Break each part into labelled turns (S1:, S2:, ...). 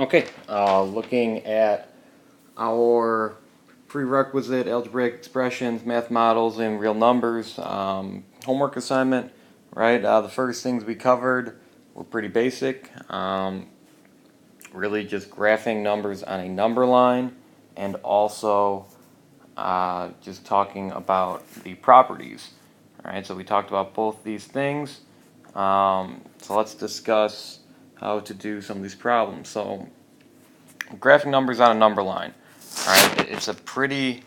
S1: Okay, looking at our prerequisite algebraic expressions, math models, and real numbers homework assignment, right? The first things we covered were pretty basic. Really just graphing numbers on a number line, and also just talking about the properties. All right, so we talked about both these things. So let's discuss how to do some of these problems. So graphing numbers on a number line. All right, it's a pretty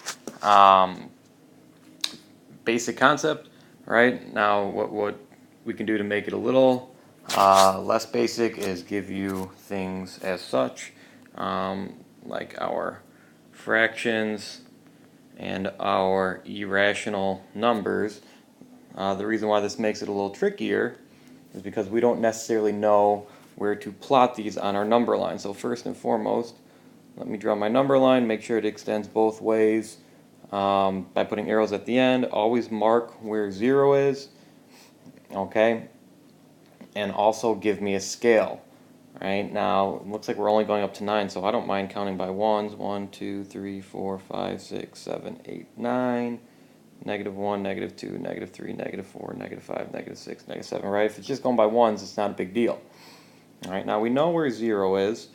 S1: basic concept. Right now, what we can do to make it a little less basic is give you things as such, like our fractions and our irrational numbers. The reason why this makes it a little trickier is because we don't necessarily know where to plot these on our number line. So first and foremost, let me draw my number line, make sure it extends both ways by putting arrows at the end. Always mark where 0 is, okay? And also give me a scale. Right now, it looks like we're only going up to 9, so I don't mind counting by ones. 1, 2, 3, 4, 5, 6, 7, 8, 9. -1, -2, -3, -4, -5, -6, -7, right? If it's just going by ones, it's not a big deal. All right, now we know where 0 is.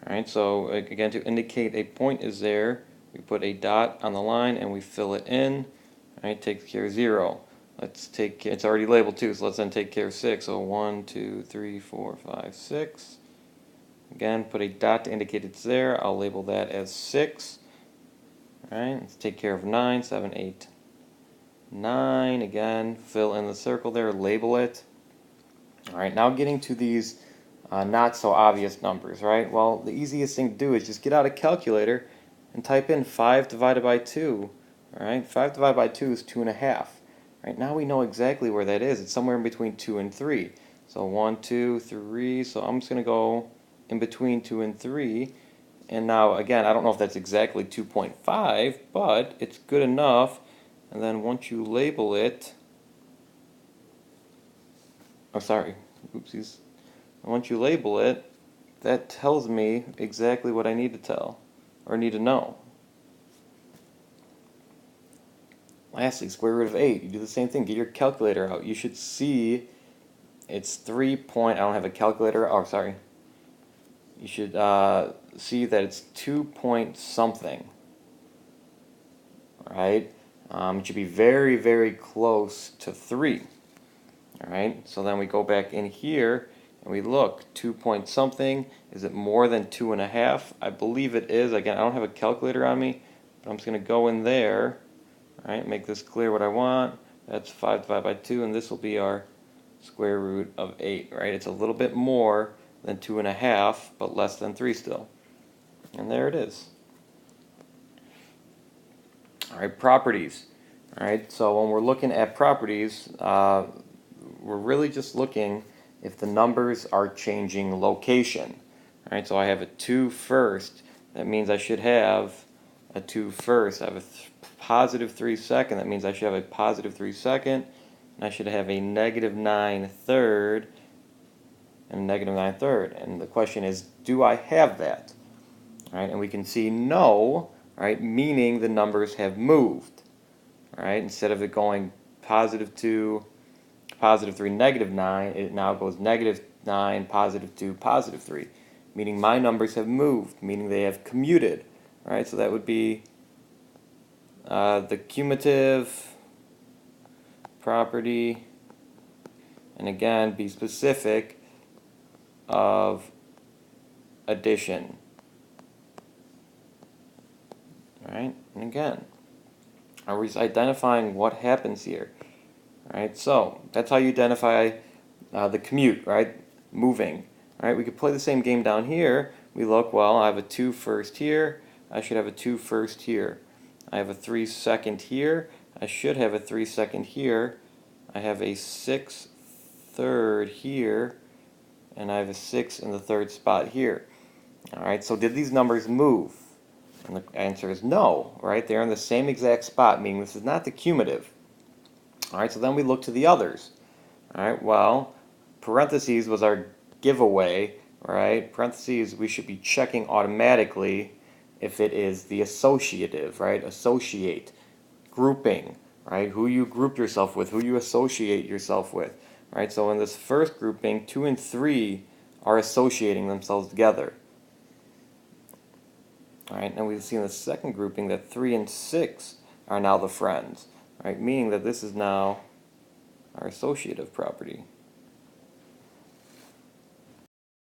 S1: All right, so again, to indicate a point is there, we put a dot on the line and we fill it in. All right, takes care of 0. Let's take, it's already labeled too, so let's then take care of 6. So 1, 2, 3, 4, 5, 6. Again, put a dot to indicate it's there. I'll label that as 6. All right, let's take care of 9, 7, 8, 9. Again, fill in the circle there, label it. All right, now getting to these not so obvious numbers, right? Well, the easiest thing to do is just get out a calculator and type in 5 divided by 2. All right, 5 divided by 2 is 2.5. Right, now we know exactly where that is. It's somewhere in between 2 and 3. So 1, 2, 3. So I'm just going to go in between 2 and 3. And now, again, I don't know if that's exactly 2.5, but it's good enough. And then once you label it, oh, sorry, oopsies. Once you label it, that tells me exactly what I need to tell, or need to know. Lastly, square root of 8. You do the same thing. Get your calculator out. You should see it's 3 point, I don't have a calculator, oh, sorry. You should see that it's 2 point something, right? It should be very, very close to 3. All right, so then we go back in here and we look, 2 point something. Is it more than 2.5? I believe it is. Again, I don't have a calculator on me, but I'm just going to go in there. All right, make this clear what I want. That's 5 divided by 2, and this will be our square root of 8. Right, it's a little bit more than 2.5, but less than 3 still. And there it is. All right, properties. All right, so when we're looking at properties, we're really just looking if the numbers are changing location. All right, so I have a 2 first. That means I should have a 2 first. I have a positive 3 second. That means I should have a positive 3 second. And I should have a -9 third and a -9 third. And the question is, do I have that? All right, and we can see no, right, meaning the numbers have moved. All right, instead of it going positive 2, positive 3, -9, it now goes -9, positive 2, positive 3, meaning my numbers have moved, meaning they have commuted, right? So that would be the cumulative property, and again, be specific of addition, right? And again, are we identifying what happens here? Right, so that's how you identify the commute, right? Moving. All right, we could play the same game down here. We look, well, I have a 2 first here. I should have a 2 first here. I have a 3 second here. I should have a 3 second here. I have a 6 third here. And I have a 6 in the third spot here. All right, so did these numbers move? And the answer is no, right? They're in the same exact spot, meaning this is not the cumulative. All right, so then we look to the others. All right, well, parentheses was our giveaway, right? Parentheses, we should be checking automatically if it is the associative, right? Associate, grouping, right? Who you group yourself with, who you associate yourself with, right? So in this first grouping, 2 and 3 are associating themselves together. All right, and we see in the second grouping that 3 and 6 are now the friends, right? Meaning that this is now our associative property.